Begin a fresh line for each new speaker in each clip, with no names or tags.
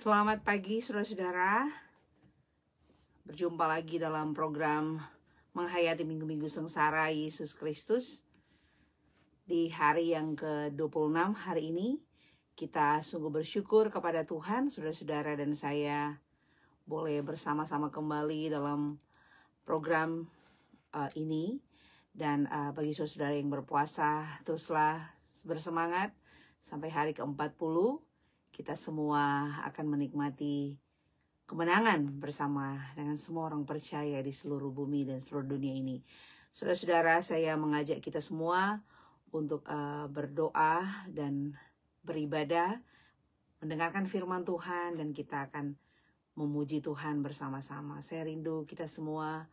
Selamat pagi saudara-saudara. Berjumpa lagi dalam program Menghayati Minggu-Minggu Sengsara Yesus Kristus. Di hari yang ke-26 hari ini, kita sungguh bersyukur kepada Tuhan, saudara-saudara dan saya boleh bersama-sama kembali dalam program ini. Dan bagi saudara yang berpuasa, teruslah bersemangat sampai hari ke-40. Kita semua akan menikmati kemenangan bersama dengan semua orang percaya di seluruh bumi dan seluruh dunia ini. Saudara-saudara, saya mengajak kita semua untuk berdoa dan beribadah, mendengarkan firman Tuhan, dan kita akan memuji Tuhan bersama-sama. Saya rindu kita semua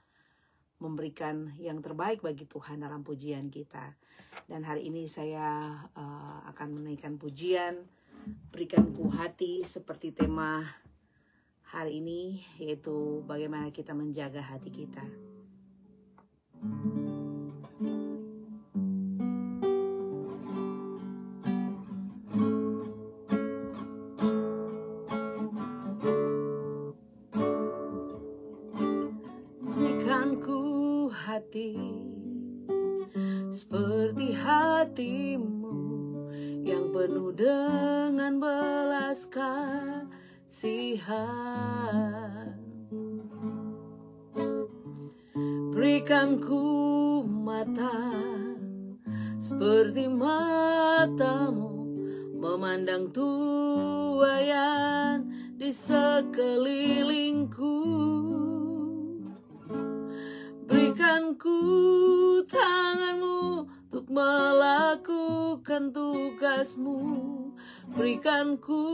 memberikan yang terbaik bagi Tuhan dalam pujian kita. Dan hari ini saya akan menaikkan pujian, berikan ku hati, seperti tema hari ini, yaitu bagaimana kita menjaga hati kita. Berikan ku hati seperti hatimu, yang penuh dengan belas kasihan. Berikan ku mata seperti matamu, memandang tuaian di sekelilingku. Berikan ku tanganmu untuk melakukan tugasmu. Berikan ku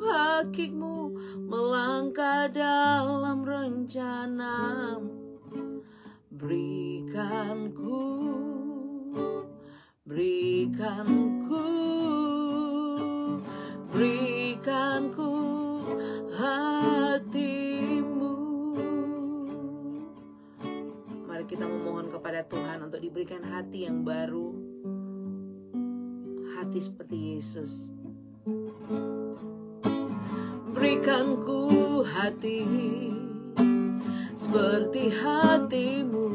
kakimu melangkah dalam rencanamu. Berikan ku hatimu. Mari kita memohon kepada Tuhan untuk diberikan hati yang baru, hati seperti Yesus. Berikan ku hati seperti hatimu,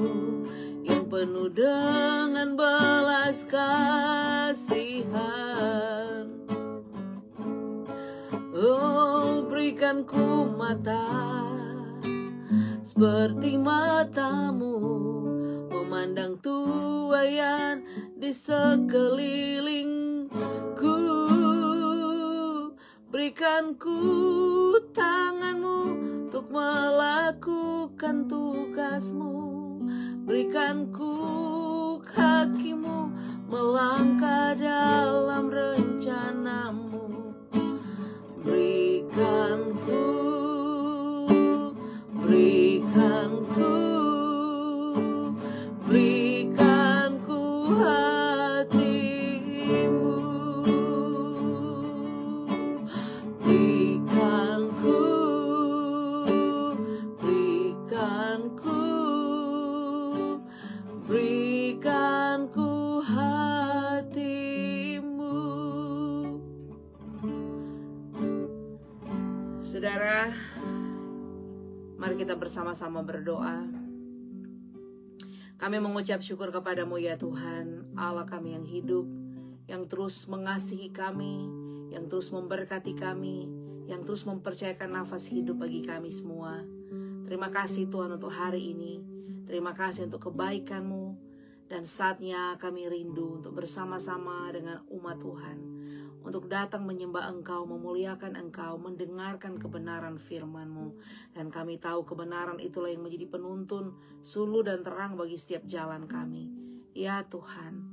yang penuh dengan belas kasihan. Oh, berikan ku mata seperti matamu, memandang tuaian di sekelilingku. Berikan ku tanganmu untuk melakukan tugasmu. Berikan ku kakimu melangkah dalam rencanamu. Berikan ku hatimu. Berikan ku hatimu. Saudara, mari kita bersama-sama berdoa. Kami mengucap syukur kepadamu ya Tuhan, Allah kami yang hidup, yang terus mengasihi kami, yang terus memberkati kami, yang terus mempercayakan nafas hidup bagi kami semua. Terima kasih Tuhan untuk hari ini. Terima kasih untuk kebaikan-Mu. Dan saatnya kami rindu untuk bersama-sama dengan umat Tuhan, untuk datang menyembah Engkau, memuliakan Engkau, mendengarkan kebenaran firman-Mu. Dan kami tahu kebenaran itulah yang menjadi penuntun, suluh dan terang bagi setiap jalan kami. Ya Tuhan,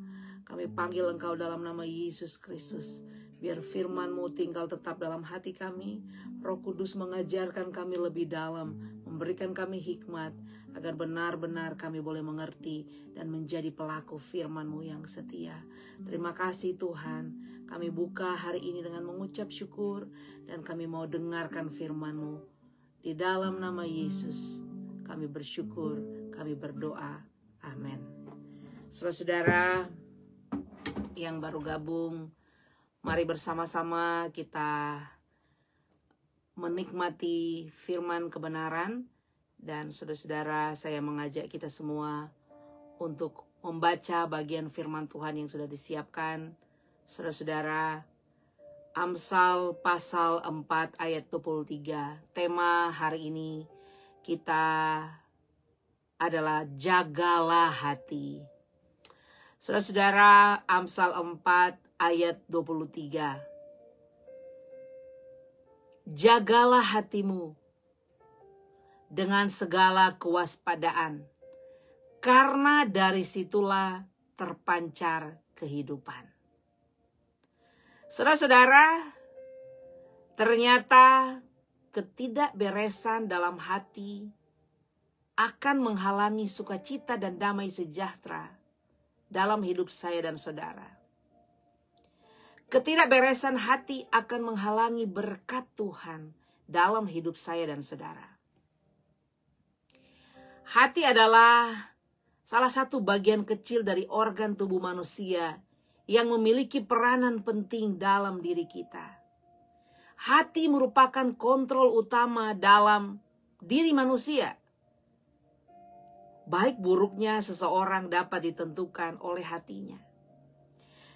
kami panggil Engkau dalam nama Yesus Kristus. Biar firman-Mu tinggal tetap dalam hati kami. Roh Kudus mengajarkan kami lebih dalam, memberikan kami hikmat, agar benar-benar kami boleh mengerti dan menjadi pelaku firman-Mu yang setia. Terima kasih Tuhan. Kami buka hari ini dengan mengucap syukur, dan kami mau dengarkan firman-Mu. Di dalam nama Yesus kami bersyukur, kami berdoa. Amin. Saudara-saudara yang baru gabung, mari bersama-sama kita menikmati firman kebenaran. Dan saudara-saudara, saya mengajak kita semua untuk membaca bagian firman Tuhan yang sudah disiapkan. Saudara-saudara, Amsal pasal 4 ayat 23. Tema hari ini kita adalah jagalah hati. Saudara-saudara, Amsal 4 ayat 23. Jagalah hatimu dengan segala kewaspadaan, karena dari situlah terpancar kehidupan. Saudara-saudara, ternyata ketidakberesan dalam hati akan menghalangi sukacita dan damai sejahtera dalam hidup saya dan saudara. Ketidakberesan hati akan menghalangi berkat Tuhan dalam hidup saya dan saudara. Hati adalah salah satu bagian kecil dari organ tubuh manusia yang memiliki peranan penting dalam diri kita. Hati merupakan kontrol utama dalam diri manusia. Baik buruknya seseorang dapat ditentukan oleh hatinya.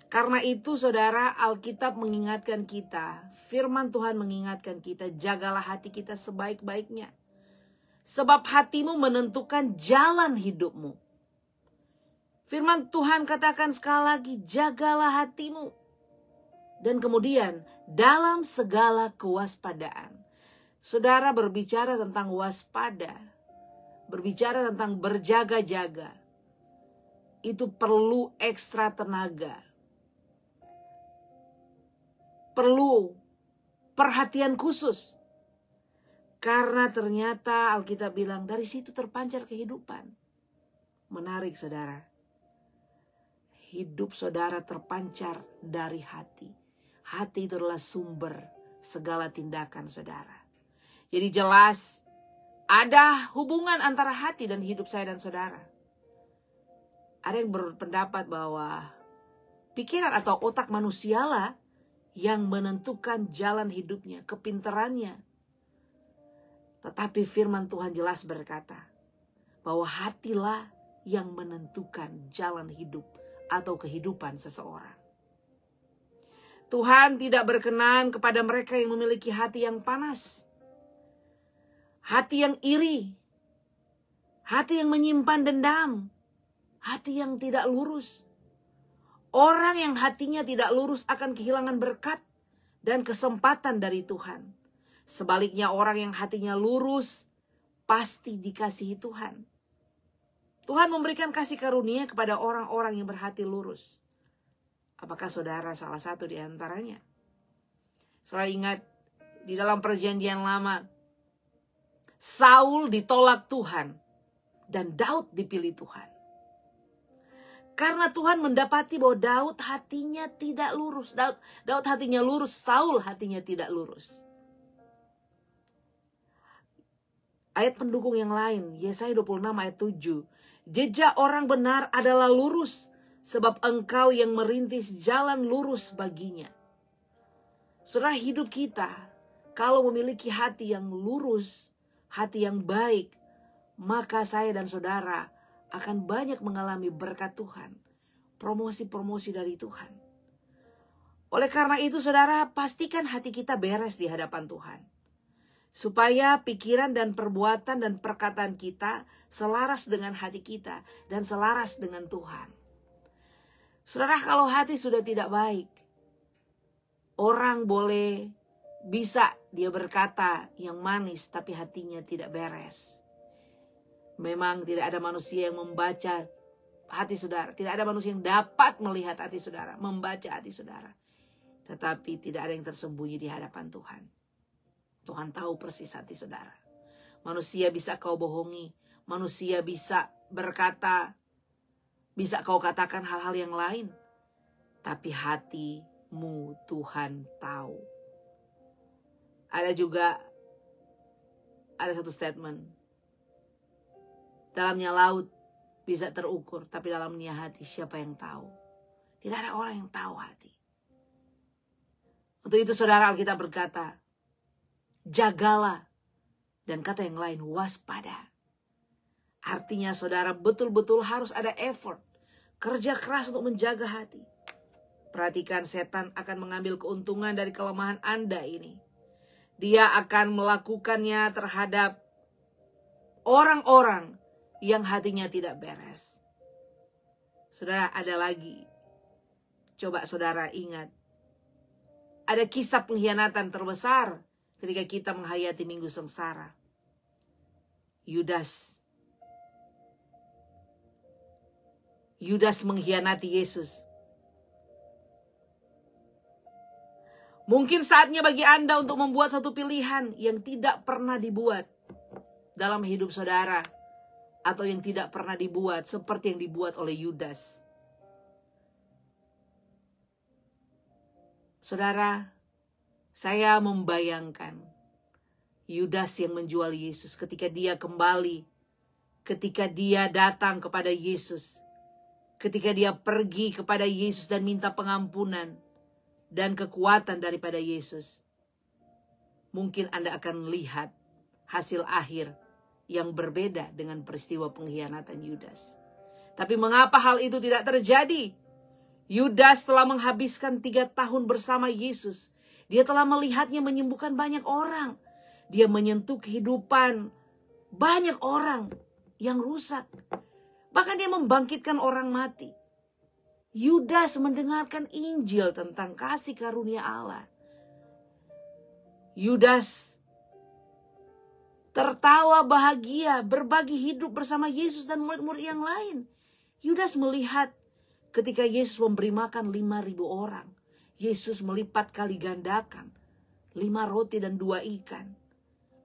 Karena itu saudara, Alkitab mengingatkan kita, firman Tuhan mengingatkan kita, jagalah hati kita sebaik-baiknya. Sebab hatimu menentukan jalan hidupmu. Firman Tuhan katakan sekali lagi, jagalah hatimu. Dan kemudian, dalam segala kewaspadaan. Saudara berbicara tentang waspada, berbicara tentang berjaga-jaga. Itu perlu ekstra tenaga. Perlu perhatian khusus. Karena ternyata Alkitab bilang dari situ terpancar kehidupan. Menarik saudara. Hidup saudara terpancar dari hati. Hati itu adalah sumber segala tindakan saudara. Jadi jelas ada hubungan antara hati dan hidup saya dan saudara. Ada yang berpendapat bahwa pikiran atau otak manusialah yang menentukan jalan hidupnya, kepintarannya. Tetapi firman Tuhan jelas berkata bahwa hatilah yang menentukan jalan hidup atau kehidupan seseorang. Tuhan tidak berkenan kepada mereka yang memiliki hati yang panas. Hati yang iri. Hati yang menyimpan dendam. Hati yang tidak lurus. Orang yang hatinya tidak lurus akan kehilangan berkat dan kesempatan dari Tuhan. Sebaliknya orang yang hatinya lurus pasti dikasihi Tuhan. Tuhan memberikan kasih karunia kepada orang-orang yang berhati lurus. Apakah saudara salah satu di antaranya? Saudara ingat di dalam perjanjian lama, Saul ditolak Tuhan dan Daud dipilih Tuhan. Karena Tuhan mendapati bahwa Daud hatinya tidak lurus. Daud hatinya lurus, Saul hatinya tidak lurus. Ayat pendukung yang lain, Yesaya 26 ayat 7. Jejak orang benar adalah lurus, sebab engkau yang merintis jalan lurus baginya. Saudara, hidup kita, kalau memiliki hati yang lurus, hati yang baik, maka saya dan saudara akan banyak mengalami berkat Tuhan. Promosi-promosi dari Tuhan. Oleh karena itu saudara, pastikan hati kita beres di hadapan Tuhan. Supaya pikiran dan perbuatan dan perkataan kita selaras dengan hati kita dan selaras dengan Tuhan. Saudara, kalau hati sudah tidak baik, orang boleh bisa dia berkata yang manis tapi hatinya tidak beres. Memang tidak ada manusia yang membaca hati saudara. Tidak ada manusia yang dapat melihat hati saudara, membaca hati saudara. Tetapi tidak ada yang tersembunyi di hadapan Tuhan. Tuhan tahu persis hati saudara. Manusia bisa kau bohongi. Manusia bisa berkata. Bisa kau katakan hal-hal yang lain. Tapi hatimu Tuhan tahu. Ada satu statement. Dalamnya laut bisa terukur. Tapi dalamnya hati siapa yang tahu? Tidak ada orang yang tahu hati. Untuk itu saudara, Alkitab berkata, jagalah. Dan kata yang lain, waspada. Artinya saudara betul-betul harus ada effort, kerja keras untuk menjaga hati. Perhatikan, setan akan mengambil keuntungan dari kelemahan Anda ini. Dia akan melakukannya terhadap orang-orang yang hatinya tidak beres. Saudara, ada lagi. Coba saudara ingat. Ada kisah pengkhianatan terbesar ketika kita menghayati minggu sengsara. Yudas mengkhianati Yesus. Mungkin saatnya bagi Anda untuk membuat satu pilihan yang tidak pernah dibuat dalam hidup saudara, atau yang tidak pernah dibuat seperti yang dibuat oleh Yudas. Saudara, saya membayangkan Yudas yang menjual Yesus ketika dia kembali, ketika dia datang kepada Yesus, ketika dia pergi kepada Yesus dan minta pengampunan dan kekuatan daripada Yesus. Mungkin Anda akan lihat hasil akhir yang berbeda dengan peristiwa pengkhianatan Yudas. Tapi mengapa hal itu tidak terjadi? Yudas telah menghabiskan 3 tahun bersama Yesus. Dia telah melihatnya menyembuhkan banyak orang. Dia menyentuh kehidupan banyak orang yang rusak. Bahkan dia membangkitkan orang mati. Yudas mendengarkan Injil tentang kasih karunia Allah. Yudas tertawa bahagia, berbagi hidup bersama Yesus dan murid-murid yang lain. Yudas melihat ketika Yesus memberi makan 5.000 orang. Yesus melipat kali gandakan 5 roti dan 2 ikan.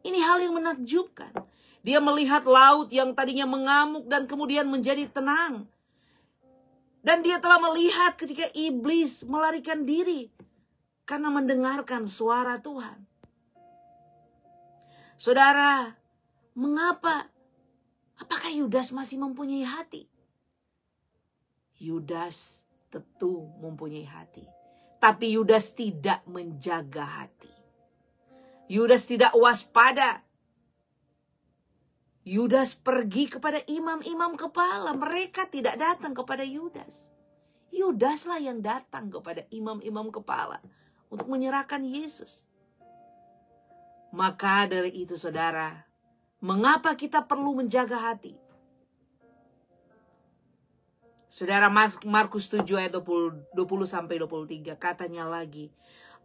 Ini hal yang menakjubkan. Dia melihat laut yang tadinya mengamuk dan kemudian menjadi tenang. Dan dia telah melihat ketika iblis melarikan diri karena mendengarkan suara Tuhan. Saudara, mengapa? Apakah Yudas masih mempunyai hati? Yudas tentu mempunyai hati. Tapi Yudas tidak menjaga hati. Yudas tidak waspada. Yudas pergi kepada imam-imam kepala. Mereka tidak datang kepada Yudas. Yudaslah yang datang kepada imam-imam kepala untuk menyerahkan Yesus. Maka dari itu saudara, mengapa kita perlu menjaga hati? Saudara, Markus 7 ayat 20-23 katanya lagi,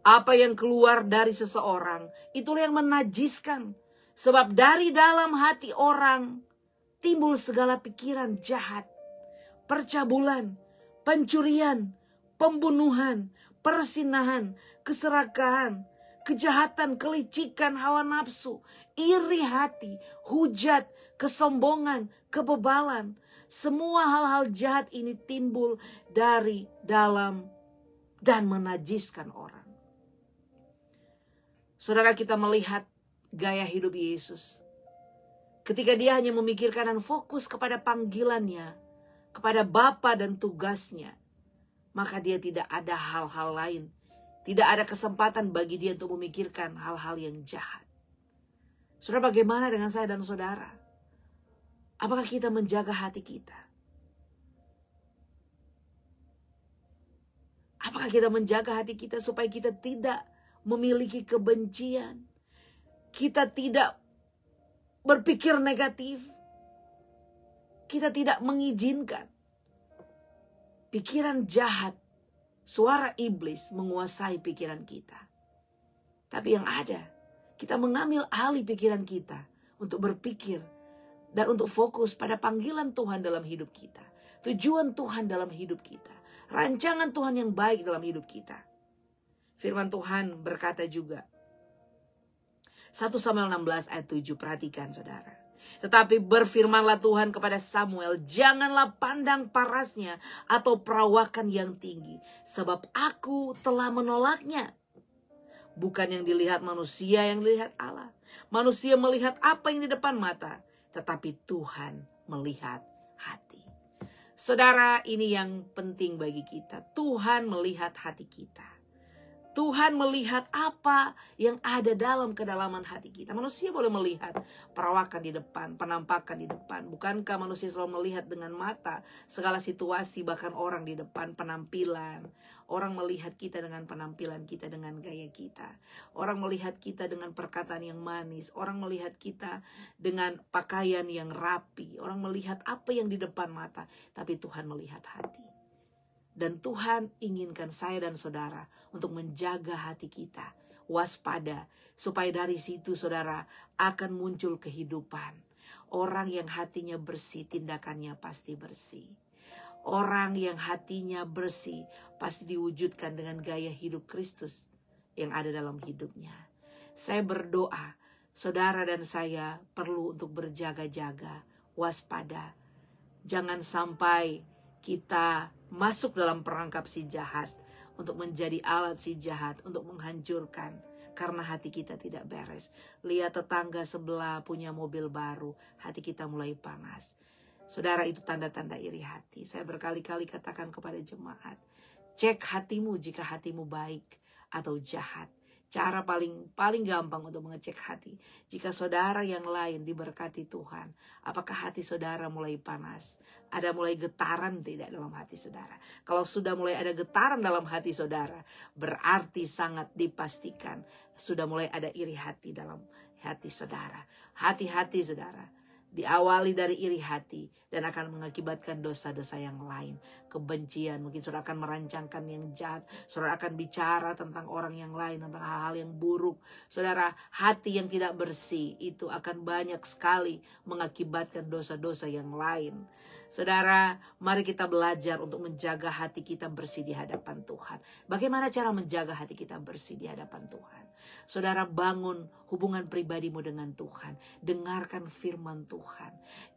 apa yang keluar dari seseorang, itulah yang menajiskan. Sebab dari dalam hati orang timbul segala pikiran jahat, percabulan, pencurian, pembunuhan, persinahan, keserakahan, kejahatan, kelicikan, hawa nafsu, iri hati, hujat, kesombongan, kebebalan. Semua hal-hal jahat ini timbul dari dalam dan menajiskan orang. Saudara, kita melihat gaya hidup Yesus. Ketika dia hanya memikirkan dan fokus kepada panggilannya, kepada Bapa dan tugasnya, maka dia tidak ada hal-hal lain. Tidak ada kesempatan bagi dia untuk memikirkan hal-hal yang jahat. Saudara, bagaimana dengan saya dan saudara? Apakah kita menjaga hati kita? Apakah kita menjaga hati kita supaya kita tidak memiliki kebencian? Kita tidak berpikir negatif. Kita tidak mengizinkan pikiran jahat, suara iblis menguasai pikiran kita. Tapi yang ada, kita mengambil alih pikiran kita untuk berpikir dan untuk fokus pada panggilan Tuhan dalam hidup kita. Tujuan Tuhan dalam hidup kita. Rancangan Tuhan yang baik dalam hidup kita. Firman Tuhan berkata juga. 1 Samuel 16 ayat 7. Perhatikan saudara. Tetapi berfirmanlah Tuhan kepada Samuel. Janganlah pandang parasnya atau perawakan yang tinggi. Sebab aku telah menolaknya. Bukan yang dilihat manusia, yang dilihat Allah. Manusia melihat apa yang di depan mata. Tetapi Tuhan melihat hati. Saudara, ini yang penting bagi kita. Tuhan melihat hati kita. Tuhan melihat apa yang ada dalam kedalaman hati kita. Manusia boleh melihat perawakan di depan, penampakan di depan. Bukankah manusia selalu melihat dengan mata segala situasi, bahkan orang di depan, penampilan. Orang melihat kita dengan penampilan kita, dengan gaya kita. Orang melihat kita dengan perkataan yang manis. Orang melihat kita dengan pakaian yang rapi. Orang melihat apa yang di depan mata. Tapi Tuhan melihat hati. Dan Tuhan inginkan saya dan saudara untuk menjaga hati kita, waspada, supaya dari situ saudara akan muncul kehidupan. Orang yang hatinya bersih, tindakannya pasti bersih. Orang yang hatinya bersih pasti diwujudkan dengan gaya hidup Kristus yang ada dalam hidupnya. Saya berdoa, saudara dan saya perlu untuk berjaga-jaga, waspada. Jangan sampai kita masuk dalam perangkap si jahat, untuk menjadi alat si jahat, untuk menghancurkan, karena hati kita tidak beres. Lihat tetangga sebelah punya mobil baru, hati kita mulai panas. Saudara, itu tanda-tanda iri hati. Saya berkali-kali katakan kepada jemaat, cek hatimu jika hatimu baik atau jahat. Cara paling gampang untuk mengecek hati. Jika saudara yang lain diberkati Tuhan, apakah hati saudara mulai panas? Ada mulai getaran tidak dalam hati saudara? Kalau sudah mulai ada getaran dalam hati saudara, berarti sangat dipastikan sudah mulai ada iri hati dalam hati saudara. Hati-hati saudara, diawali dari iri hati dan akan mengakibatkan dosa-dosa yang lain. Kebencian, mungkin saudara akan merancangkan yang jahat. Saudara akan bicara tentang orang yang lain, tentang hal-hal yang buruk. Saudara, hati yang tidak bersih itu akan banyak sekali mengakibatkan dosa-dosa yang lain. Saudara, mari kita belajar untuk menjaga hati kita bersih di hadapan Tuhan. Bagaimana cara menjaga hati kita bersih di hadapan Tuhan? Saudara, bangun hubungan pribadimu dengan Tuhan. Dengarkan firman Tuhan.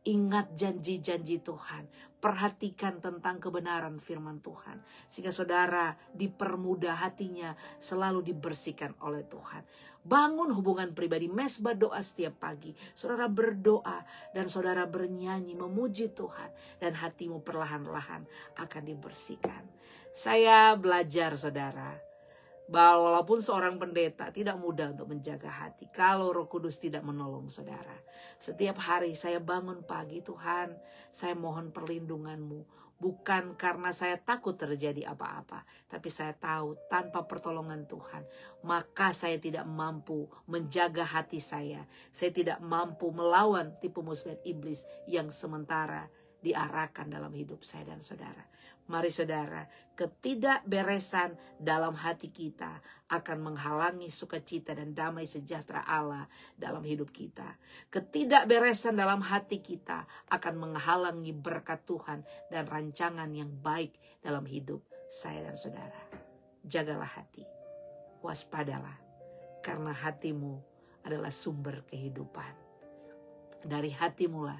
Ingat janji-janji Tuhan. Perhatikan tentang kebenaran firman Tuhan. Sehingga saudara dipermudah hatinya selalu dibersihkan oleh Tuhan. Bangun hubungan pribadi, mesbah doa setiap pagi. Saudara berdoa dan saudara bernyanyi memuji Tuhan. Dan hatimu perlahan-lahan akan dibersihkan. Saya belajar saudara, bahwa walaupun seorang pendeta tidak mudah untuk menjaga hati kalau Roh Kudus tidak menolong saudara. Setiap hari saya bangun pagi, Tuhan, saya mohon perlindungan-Mu. Bukan karena saya takut terjadi apa-apa, tapi saya tahu tanpa pertolongan Tuhan, maka saya tidak mampu menjaga hati saya. Saya tidak mampu melawan tipu muslihat iblis yang sementara diarahkan dalam hidup saya dan saudara. Mari saudara, ketidakberesan dalam hati kita akan menghalangi sukacita dan damai sejahtera Allah dalam hidup kita. Ketidakberesan dalam hati kita akan menghalangi berkat Tuhan dan rancangan yang baik dalam hidup saya dan saudara. Jagalah hati, waspadalah, karena hatimu adalah sumber kehidupan. Dari hatimulah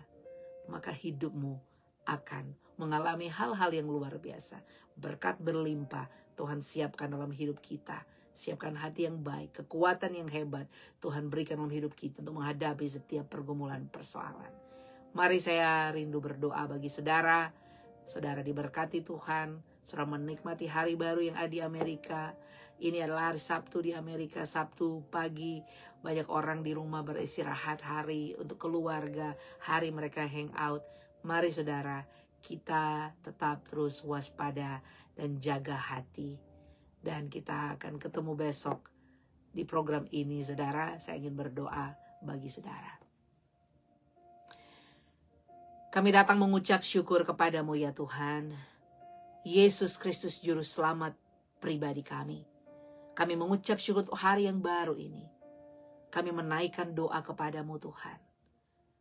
maka hidupmu akan mengalami hal-hal yang luar biasa. Berkat berlimpah Tuhan siapkan dalam hidup kita. Siapkan hati yang baik, kekuatan yang hebat Tuhan berikan dalam hidup kita untuk menghadapi setiap pergumulan persoalan. Mari saya rindu berdoa bagi saudara. Saudara diberkati Tuhan. Saudara menikmati hari baru yang ada di Amerika. Ini adalah hari Sabtu di Amerika, Sabtu pagi. Banyak orang di rumah beristirahat, hari untuk keluarga, hari mereka hangout. Mari saudara, kita tetap terus waspada dan jaga hati. Dan kita akan ketemu besok di program ini saudara. Saya ingin berdoa bagi saudara. Kami datang mengucap syukur kepadamu ya Tuhan. Yesus Kristus Juru Selamat pribadi kami. Kami mengucap syukur untuk hari yang baru ini. Kami menaikkan doa kepadamu Tuhan.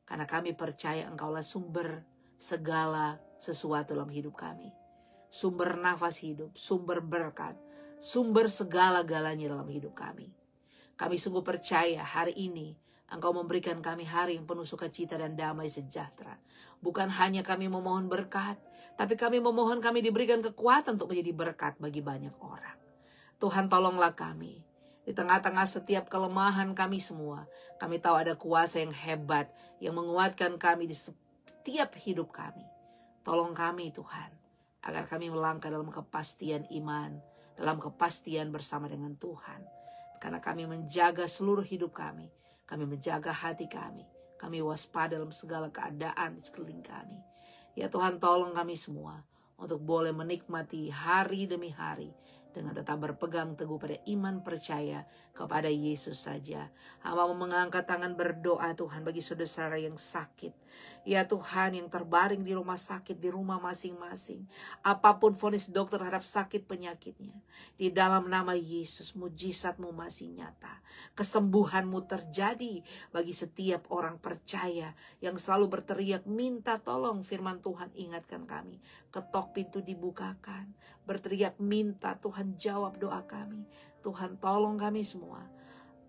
Karena kami percaya Engkaulah sumber segala sesuatu dalam hidup kami. Sumber nafas hidup, sumber berkat, sumber segala-galanya dalam hidup kami. Kami sungguh percaya hari ini Engkau memberikan kami hari yang penuh sukacita dan damai sejahtera. Bukan hanya kami memohon berkat, tapi kami memohon kami diberikan kekuatan untuk menjadi berkat bagi banyak orang. Tuhan tolonglah kami. Di tengah-tengah setiap kelemahan kami semua, kami tahu ada kuasa yang hebat yang menguatkan kami di setiap hidup kami. Tolong kami Tuhan, agar kami melangkah dalam kepastian iman dalam kepastian bersama dengan Tuhan. Karena kami menjaga seluruh hidup kami menjaga hati kami waspada dalam segala keadaan di sekeliling kami. Ya Tuhan, tolong kami semua untuk boleh menikmati hari demi hari dengan tetap berpegang teguh pada iman percaya kepada Yesus saja. Hamba mau mengangkat tangan berdoa Tuhan bagi saudara yang sakit. Ya Tuhan, yang terbaring di rumah sakit, di rumah masing-masing. Apapun vonis dokter terhadap sakit penyakitnya, di dalam nama Yesus, mujizat-Mu masih nyata. Kesembuhan-Mu terjadi bagi setiap orang percaya yang selalu berteriak minta tolong. Firman Tuhan ingatkan kami, ketok pintu dibukakan, berteriak minta, Tuhan jawab doa kami. Tuhan tolong kami semua.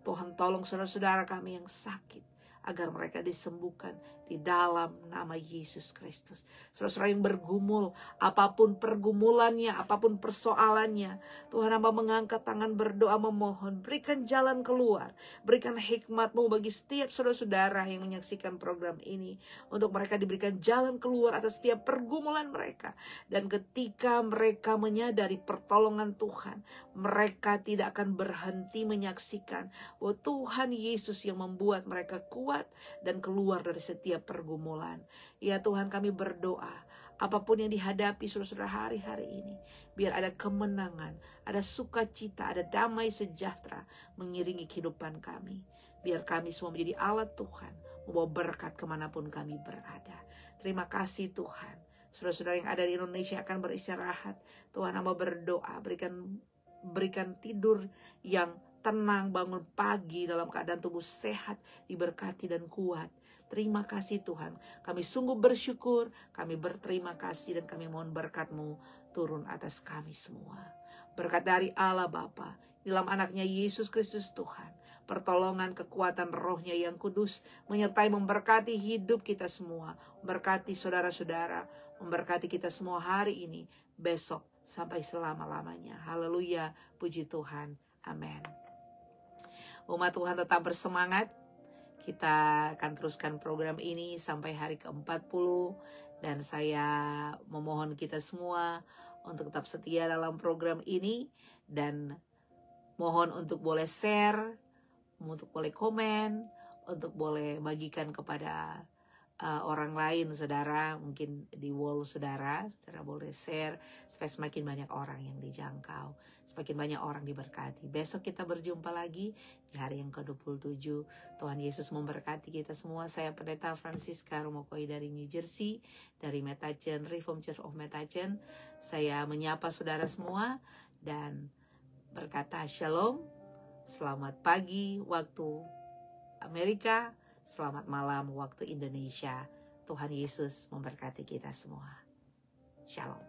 Tuhan tolong saudara-saudara kami yang sakit, agar mereka disembuhkan di dalam nama Yesus Kristus. Saudara-saudara yang bergumul, apapun pergumulannya, apapun persoalannya, Tuhan, hamba mengangkat tangan berdoa memohon, berikan jalan keluar, berikan hikmat-Mu bagi setiap saudara-saudara yang menyaksikan program ini, untuk mereka diberikan jalan keluar atas setiap pergumulan mereka. Dan ketika mereka menyadari pertolongan Tuhan, mereka tidak akan berhenti menyaksikan bahwa Tuhan Yesus yang membuat mereka kuat dan keluar dari setiap pergumulan. Ya Tuhan, kami berdoa, apapun yang dihadapi saudara-saudara hari-hari ini, biar ada kemenangan, ada sukacita, ada damai sejahtera mengiringi kehidupan kami. Biar kami semua menjadi alat Tuhan, membawa berkat kemanapun kami berada. Terima kasih Tuhan. Saudara-saudara yang ada di Indonesia akan beristirahat. Tuhan, hamba berdoa, berikan tidur yang tenang, bangun pagi dalam keadaan tubuh sehat, diberkati dan kuat. Terima kasih Tuhan. Kami sungguh bersyukur, kami berterima kasih, dan kami mohon berkat-Mu turun atas kami semua. Berkat dari Allah Bapa, dalam anaknya Yesus Kristus Tuhan, pertolongan kekuatan rohnya yang kudus, menyertai memberkati hidup kita semua, memberkati saudara-saudara, memberkati kita semua hari ini, besok, sampai selama-lamanya. Haleluya, puji Tuhan. Amin. Umat Tuhan tetap bersemangat. Kita akan teruskan program ini sampai hari ke-40. Dan saya memohon kita semua untuk tetap setia dalam program ini. Dan mohon untuk boleh share, untuk boleh komen, untuk boleh bagikan kepada orang lain, saudara. Mungkin di wall saudara boleh share supaya semakin banyak orang yang dijangkau, semakin banyak orang diberkati. Besok kita berjumpa lagi di hari yang ke-27. Tuhan Yesus memberkati kita semua. Saya Pendeta Francisca Romokoi dari New Jersey, dari Metatchen, Reformed Church of Metatchen. Saya menyapa saudara semua dan berkata shalom. Selamat pagi waktu Amerika, selamat malam waktu Indonesia. Tuhan Yesus memberkati kita semua. Shalom.